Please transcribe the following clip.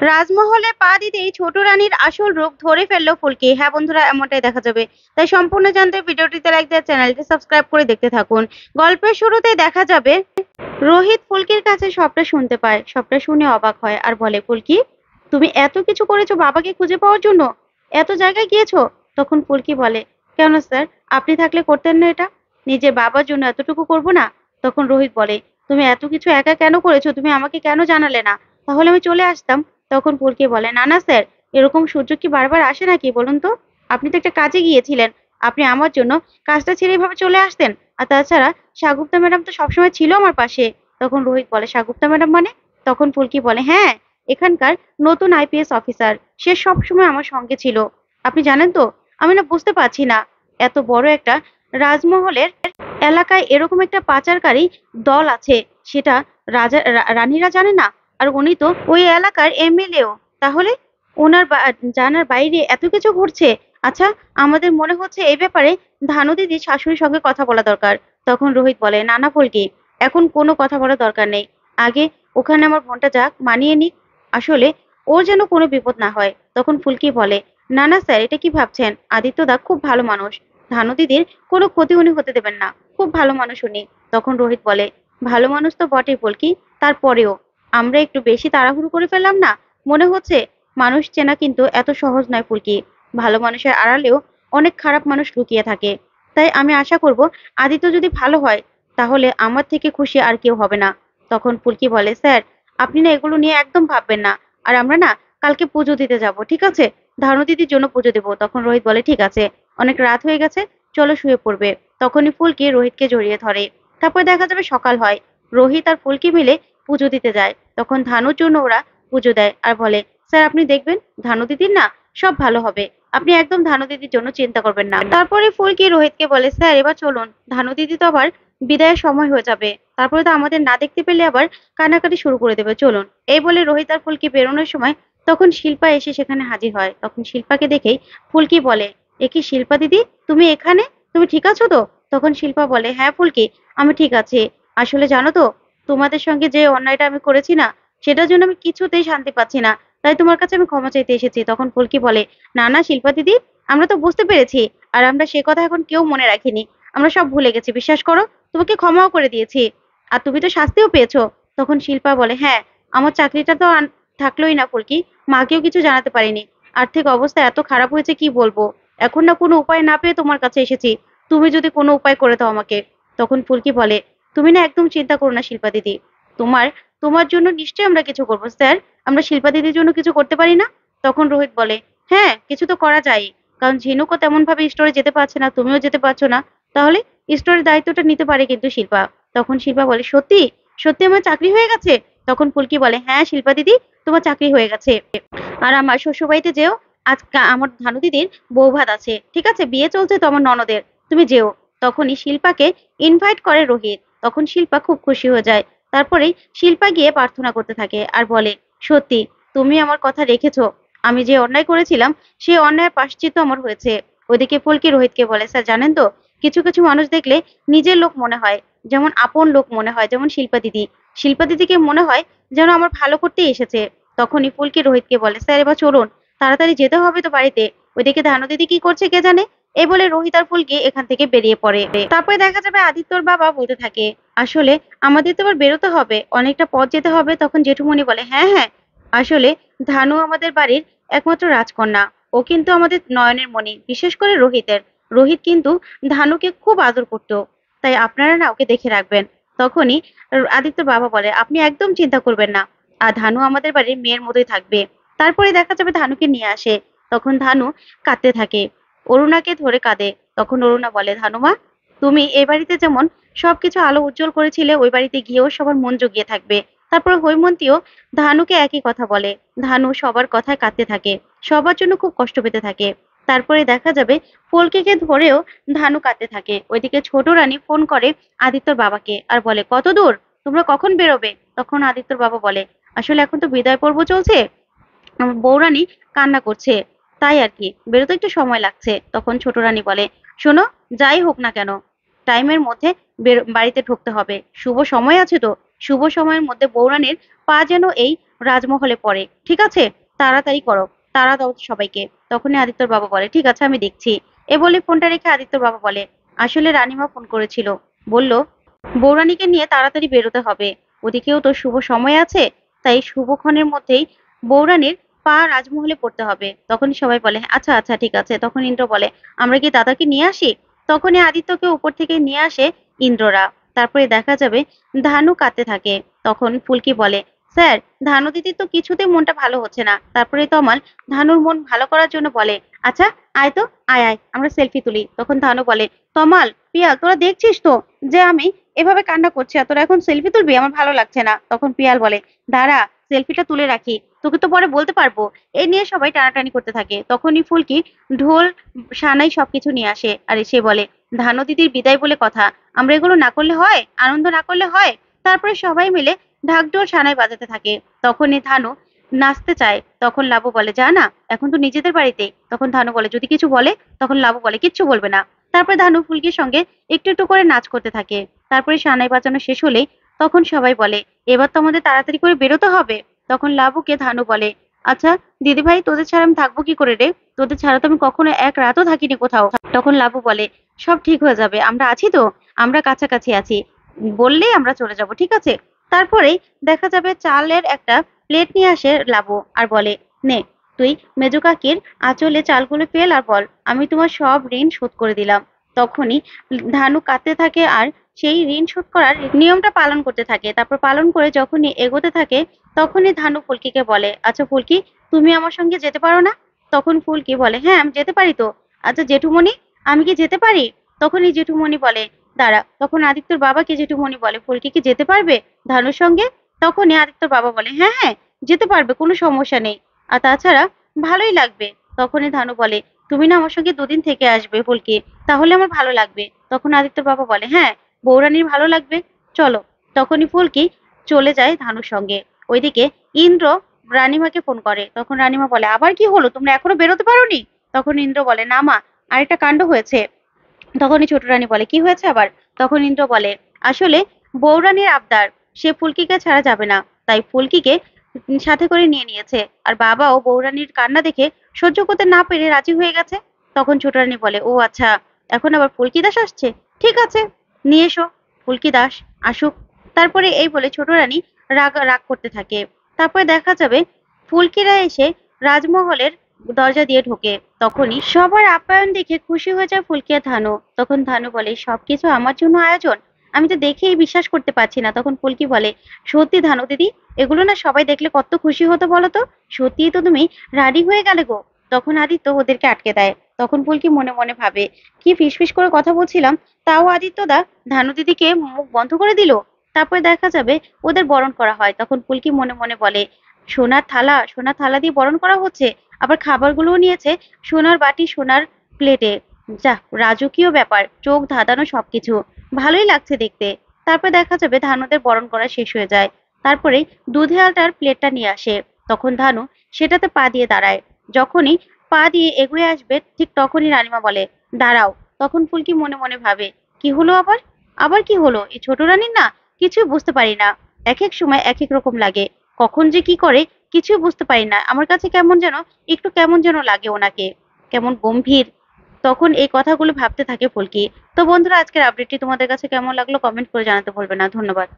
রাজমহলে পা দিতেই ছোট রানীর আসল রূপ ধরে ফেললো ফুলকি। হ্যাঁ বন্ধুরা, এমনটাই দেখা যাবে। তাই সম্পূর্ণ জানতে ভিডিওটিতে লাইক দিয়ে চ্যানেলটি সাবস্ক্রাইব করে দেখতে থাকুন। গল্পের শুরুতেই দেখা যাবে রোহিত ফুলকির কাছে সবটা শুনতে পায়। সবটা শুনে অবাক হয় আর বলে, ফুলকি, তুমি এত কিছু করেছো বাবাকে খুঁজে পাওয়ার জন্য? এত জায়গায় গিয়েছো? তখন ফুলকি বলে, কেন স্যার, আপনি থাকলে করতেন না এটা? নিজের বাবার জন্য এতটুকু করবো না? তখন রোহিত বলে, তুমি এত কিছু একা কেন করেছো? তুমি আমাকে কেন জানালে না? তাহলে আমি চলে আসতাম। তখন ফুলকি বলে, না না স্যার, এরকম সুযোগ কি বারবার আসে নাকি বলুন তো? আপনি তো একটা কাজে গিয়েছিলেন, আপনি আমার জন্য কাজটা ছেড়ে এভাবে চলে আসতেন। আর তাছাড়া সাগুপ্তা ম্যাডাম তো সবসময় ছিল আমার পাশে। তখন রোহিত বলে, সাগুপ্তা ম্যাডাম মানে? তখন ফুলকি বলে, হ্যাঁ, এখানকার নতুন আইপিএস অফিসার। সে সবসময় আমার সঙ্গে ছিল। আপনি জানেন তো, আমি না বুঝতে পারছি না, এত বড় একটা রাজমহলের এলাকায় এরকম একটা পাচারকারী দল আছে, সেটা রানীরা জানে না। আর উনি তো ওই এলাকার এমএলএও। তাহলে ওনার জানার বাইরে এত কিছু ঘটছে। আচ্ছা, আমাদের মনে হচ্ছে এই ব্যাপারে ধানু দিদির শাশুড়ির সঙ্গে কথা বলা দরকার। তখন রোহিত বলে, না না ফুলকি, এখন কোনো কথা বলার দরকার নেই। আগে ওখানে আমার বোনটা যাক, মানিয়ে নিক। আসলে ওর যেন কোনো বিপদ না হয়। তখন ফুলকি বলে, না না স্যার, এটা কি ভাবছেন? আদিত্য দা খুব ভালো মানুষ। ধানু দিদির কোনো ক্ষতি উনি হতে দেবেন না। খুব ভালো মানুষ উনি। তখন রোহিত বলে, ভালো মানুষ তো বটেই ফুলকি, তারপরেও আমরা একটু বেশি তাড়াহুড়ো করে ফেললাম না? মনে হচ্ছে মানুষ চেনা কিন্তু এত সহজ নয় ফুলকি। ভালো মানুষের আড়ালেও অনেক খারাপ মানুষ লুকিয়ে থাকে। তাই আমি আশা করব আদিত্য যদি ভালো হয়, তাহলে আমার থেকে খুশি আর কেউ হবে না। তখন ফুলকি বলে, স্যার, আপনি না এগুলো নিয়ে একদম ভাববেন না। আর আমরা না কালকে পুজো দিতে যাব, ঠিক আছে? ধারণা দিদির জন্য পুজো দেবো। তখন রোহিত বলে, ঠিক আছে, অনেক রাত হয়ে গেছে, চলো শুয়ে পড়বে। তখনই ফুলকি রোহিতকে জড়িয়ে ধরে। তারপর দেখা যাবে সকাল হয়। রোহিত আর ফুলকি মিলে পুজো দিতে যায়। তখন ধানুর জন্য ওরা পুজো দেয় আর বলে, স্যার আপনি দেখবেন ধানু দিদির না সব ভালো হবে। আপনি একদম ধানু দিদির জন্য চিন্তা করবেন না। তারপরে ফুলকি রোহিতকে বলে, স্যার এবার চলুন, ধানু দিদি তো আবার বিদায়ের সময় হয়ে যাবে। তারপরে তো আমাদের না দেখতে পেলে আবার কানাকাটি শুরু করে দেবে, চলুন। এই বলে রোহিত আর ফুলকি বেরোনোর সময় তখন শিল্পা এসে সেখানে হাজির হয়। তখন শিল্পাকে দেখেই ফুলকি বলে, এ কি শিল্পা দিদি, তুমি এখানে? তুমি ঠিক আছো তো? তখন শিল্পা বলে, হ্যাঁ ফুলকি, আমি ঠিক আছি। আসলে জানো তো, তোমাদের সঙ্গে যে অন্যায়টা আমি করেছি না, সেটার জন্য আমি কিছুতেই শান্তি পাচ্ছি না। তাই তোমার কাছে আমি ক্ষমা চাইতে এসেছি। তখন ফুলকি বলে, না না শিল্পা দিদি, আমরা তো বুঝতে পেরেছি। আর আমরা সে কথা এখন কেউ মনে রাখিনি। আমরা সব ভুলে গেছি, বিশ্বাস করো। তোমাকে ক্ষমাও করে দিয়েছি। আর তুমি তো শাস্তিও পেয়েছো। তখন শিল্পা বলে, হ্যাঁ, আমার চাকরিটা তো থাকলোই না ফুলকি, মাকেও কিছু জানাতে পারিনি। আর্থিক অবস্থা এত খারাপ হয়েছে কি বলবো। এখন না কোনো উপায় না পেয়ে তোমার কাছে এসেছি। তুমি যদি কোনো উপায় করে দাও আমাকে। তখন ফুলকি বলে, তুমি না একদম চিন্তা করো না শিল্পা দিদি। তোমার তোমার জন্য নিশ্চয়ই আমরা কিছু করবো স্যার। আমরা শিল্পা দিদির জন্য কিছু করতে পারি না? তখন রোহিত বলে, হ্যাঁ, কিছু তো করা যায়। কারণ ঝিনুকও তেমন ভাবে স্টোরে যেতে পারছে না, তুমিও যেতে পারছো না। তাহলে স্টোরের দায়িত্বটা নিতে পারে কিন্তু শিল্পা। তখন শিল্পা বলে, সত্যি? সত্যি আমার চাকরি হয়ে গেছে? তখন ফুলকি বলে, হ্যাঁ শিল্পা দিদি, তোমার চাকরি হয়ে গেছে। আর আমার শ্বশুরবাড়িতে যেও। আজকে আমার ধানু দিদির বউ ভাত আছে, ঠিক আছে? বিয়ে চলছে তো আমার ননদের, তুমি যেও। তখনই শিল্পাকে ইনভাইট করে রোহিত। তখন শিল্পা খুব খুশি হয়ে যায়। তারপরেই শিল্পা গিয়ে প্রার্থনা করতে থাকে আর বলে, সত্যি তুমি আমার কথা রেখেছো। আমি যে অন্যায় করেছিলাম, সেই অন্যায়ের প্রায়শ্চিত্ত আমার হয়েছে। ওইদিকে ফুলকি রোহিতকে বলে, স্যার জানেন তো, কিছু কিছু মানুষ দেখলে নিজের লোক মনে হয়, যেমন আপন লোক মনে হয়, যেমন শিল্পা দিদি। শিল্পা দিদিকে মনে হয় যেন আমার ভালো করতেই এসেছে। তখনই ফুলকি রোহিতকে বলে, স্যার এবার চলুন, তাড়াতাড়ি যেতে হবে তো বাড়িতে। ওইদিকে ধানু দিদি কি করছে কে জানে। এই বলে রোহিত আর ফুলকি এখান থেকে বেরিয়ে পড়ে। তারপরে দেখা যাবে আদিত্যর বাবা বলতে থাকে, আসলে আমাদের তো এবার বেরোতে হবে, অনেকটা পথ যেতে হবে। তখন জেঠুমনি বলে, হ্যাঁ হ্যাঁ, আসলে ধানু আমাদের বাড়ির একমাত্র রাজকন্যা। ও কিন্তু আমাদের নয়নের মণি, বিশেষ করে রোহিতের। রোহিত কিন্তু ধানুকে খুব আদর করতো। তাই আপনারা না ওকে দেখে রাখবেন। তখনই আদিত্যর বাবা বলে, আপনি একদম চিন্তা করবেন না। আর ধানু আমাদের বাড়ির মেয়ের মতোই থাকবে। তারপরে দেখা যাবে ধানুকে নিয়ে আসে। তখন ধানু কাঁদতে থাকে, অরুণাকে ধরে কাঁদে। তখন অরুণা বলে, ধানুমা, তুমি এই বাড়িতে যেমন সবকিছু আলো উজ্জ্বল করেছিলে, ওই বাড়িতে গিয়েও সবার মন জুগিয়ে থাকবে। তারপর হৈমন্তীও ধানুকে একই কথা বলে। ধানু সবার কথায় কাঁদতে থাকে, সবার জন্য খুব কষ্ট পেতে থাকে। তারপরে দেখা যাবে ফুলকিকে ধরেও ধানু কাঁদতে থাকে। ওইদিকে ছোট রানী ফোন করে আদিত্যর বাবাকে আর বলে, কত দূর, তোমরা কখন বেরোবে? তখন আদিত্যর বাবা বলে, আসলে এখন তো বিদায় পর্ব চলছে, আমার বউরানী কান্না করছে, তাই আর কি, বেরোতে একটু সময় লাগছে। তখন ছোট রানী বলে, শোনো, যাই হোক না কেন, টাইমের মধ্যে বাড়িতে ঢুকতে হবে। শুভ সময় আছে তো, শুভ সময়ের মধ্যে বউরানীর পা যেন এই রাজমহলে পড়ে, ঠিক আছে? তাড়াতাড়ি করো, তাড়া দাও সবাইকে। তখনই আদিত্যর বাবা বলে, ঠিক আছে আমি দেখছি। এ বলে ফোনটা রেখে আদিত্যর বাবা বলে, আসলে রানীমা ফোন করেছিল, বলল বউরানীকে নিয়ে তাড়াতাড়ি বেরোতে হবে, ওদিকেও তো শুভ সময় আছে, তাই শুভক্ষণের মধ্যেই বউরানীর পা রাজমহলে পড়তে হবে। তখনই সবাই বলে, আচ্ছা আচ্ছা ঠিক আছে। তখন ইন্দ্র বলে, আমরা কি দাদাকে নিয়ে আসি? তখনই আদিত্যকে উপর থেকে নিয়ে আসে ইন্দ্ররা। তারপরে দেখা যাবে ধানু কাঁদতে থাকে। তখন ফুলকি বলে, স্যার, ধানু দিদির তো কিছুতেই মনটা ভালো হচ্ছে না। তারপরে তমাল ধানুর মন ভালো করার জন্য বলে, আচ্ছা আয় তো, আয় আয় আমরা সেলফি তুলি। তখন ধানু বলে, তমাল, পিয়াল, তোরা দেখছিস তো যে আমি এভাবে কান্না করছি, আর তোরা এখন সেলফি তুলবি? আমার ভালো লাগছে না। তখন পিয়াল বলে, দাঁড়া, সেলফিটা তুলে রাখি, তোকে তো পরে বলতে পারবো। এই নিয়ে সবাই টানাটানি করতে থাকে। তখনই ফুলকি ঢোল, সানাই সবকিছু নিয়ে আসে, আর এসে বলে, ধানু দিদির বিদায় বলে কথা, আমরা এগুলো না করলে হয়? আনন্দ না করলে হয়? তারপরে সবাই মিলে ঢাকঢোল সানাই বাজাতে থাকে। তখনই ধানু নাচতে চায়। তখন লাবু বলে, যা না, এখন তো নিজেদের বাড়িতে। তখন ধানু বলে, যদি কিছু বলে? তখন লাবু বলে, কিচ্ছু বলবে না। তারপরে ধানু ফুলকির সঙ্গে একটু একটু করে নাচ করতে থাকে। তারপরে সানাই বাজানো শেষ হলেই তখন সবাই বলে, এবার তো আমাদের তাড়াতাড়ি করে বেরোতে হবে। তখন লাবুকে ধানু বলে, আচ্ছা দিদি ভাই, তোদের ছাড়া আমি থাকবো কি করে রে? তোদের ছাড়া তো আমি কখনো এক রাতও থাকিনি কোথাও। তখন লাবু বলে, সব ঠিক হয়ে যাবে, আমরা আছি তো, আমরা কাছাকাছি আছি, বললেই আমরা চলে যাব, ঠিক আছে? তারপরেই দেখা যাবে চালের একটা প্লেট নিয়ে আসে লাবু, আর বলে, নে, তুই মেজো কাকির আঁচলে চালগুলো ফেল আর বল, আমি তোমার সব ঋণ শোধ করে দিলাম। তখনই ধানু কাঁদতে থাকে আর সেই ঋণ শোধ করার নিয়মটা পালন করতে থাকে। তারপর পালন করে যখনই এগোতে থাকে, তখনই ধানু ফুলকিকে বলে, আচ্ছা ফুলকি, তুমি আমার সঙ্গে যেতে পারো না? তখন ফুলকি বলে, হ্যাঁ আমি যেতে পারি তো। আচ্ছা জেঠুমণি, আমি কি যেতে পারি? তখনই জেঠুমণি বলে, দাঁড়া। তখন আদিত্যর বাবাকে জেঠুমণি বলে, ফুলকি কি যেতে পারবে ধানুর সঙ্গে? তখনই আদিত্যর বাবা বলে, হ্যাঁ হ্যাঁ যেতে পারবে, কোনো সমস্যা নেই, আর তাছাড়া ভালোই লাগবে। তখনই ধানু বলে, তুমি না আমার সঙ্গে দুদিন থেকে আসবে ফুলকি, তাহলে আমার ভালো লাগবে। তখন আদিত্যর বাবা বলে, হ্যাঁ বৌরানীর ভালো লাগবে, চলো। তখনই ফুলকি চলে যায় ধানুর সঙ্গে। ওইদিকে ইন্দ্র রানীমাকে ফোন করে। তখন রানীমা বলে, আবার কি হলো, তোমরা এখনো বেরোতে পারোনি? তখন ইন্দ্র বলে, না মা, আরেকটা কাণ্ড হয়েছে। তখনই ছোট রানী বলে, কি হয়েছে আবার? তখন ইন্দ্র বলে, আসলে বউরানীর আবদার, সে ফুলকিকে ছাড়া যাবে না, তাই ফুলকিকে সাথে করে নিয়ে নিয়েছে। আর বাবাও বউরানীর কান্না দেখে সহ্য করতে না পেরে রাজি হয়ে গেছে। তখন ছোট রানী বলে, ও আচ্ছা, এখন আবার ফুলকি দাস আসছে, ঠিক আছে, নিয়ে এসো, ফুলকি দাস আসুক। তারপরে এই বলে ছোট রানী রাগ রাগ করতে থাকে। তারপরে দেখা যাবে ফুলকিরা এসে রাজমহলের দরজা দিয়ে ঢোকে। তখনই সবার আপ্যায়ন দেখে খুশি হয়ে যায় ফুলকি আর ধানু। তখন ধানু বলে, সবকিছু আমার জন্য আয়োজন, আমি তো দেখেই বিশ্বাস করতে পারছি না। তখন ফুলকি বলে, সত্যি ধানু দিদি, এগুলো না সবাই দেখলে কত খুশি হতো বলো তো, সত্যিই তো তুমি রানী হয়ে গেলে গো। তখন আদিত্য ওদেরকে আটকে দেয়। তখন ফুলকি মনে মনে ভাবে, কি ফিসফিস করে কথা বলছিলাম, তাও আদিত্যদা ধানু দিদিকে মুখ বন্ধ করে দিল। তারপরে দেখা যাবে ওদের বরণ করা হয়। তখন ফুলকি মনে মনে বলে, সোনার থালা, সোনার থালা দিয়ে বরণ করা হচ্ছে, আবার খাবারগুলোও নিয়েছে সোনার বাটি, সোনার প্লেটে। যা, রাজকীয় ব্যাপার, চোখ ধাঁধানো সবকিছু, ভালোই লাগছে দেখতে। তারপরে দেখা যাবে ধানুদের বরণ করা শেষ হয়ে যায়। তারপরে দুধে আলটার প্লেটটা নিয়ে আসে। তখন ধানু সেটাতে পা দিয়ে দাঁড়ায়। যখনই পা দিয়ে এগিয়ে আসবে, ঠিক তখনই রানীমা বলে, দাঁড়াও। তখন ফুলকি মনে মনে ভাবে, কি হলো আবার? আবার কি হলো এই ছোট রানীর? না কিছুই বুঝতে পারি না, এক এক সময় এক এক রকম লাগে, কখন যে কি করে কিছুই বুঝতে পারি না। আমার কাছে কেমন যেন, একটু কেমন যেন লাগে ওনাকে, কেমন গম্ভীর। তখন এই কথাগুলো ভাবতে থাকে ফুলকি। তো বন্ধুরা, আজকের আপডেটটি তোমাদের কাছে কেমন লাগলো কমেন্ট করে জানাতে ভুলবে না। ধন্যবাদ।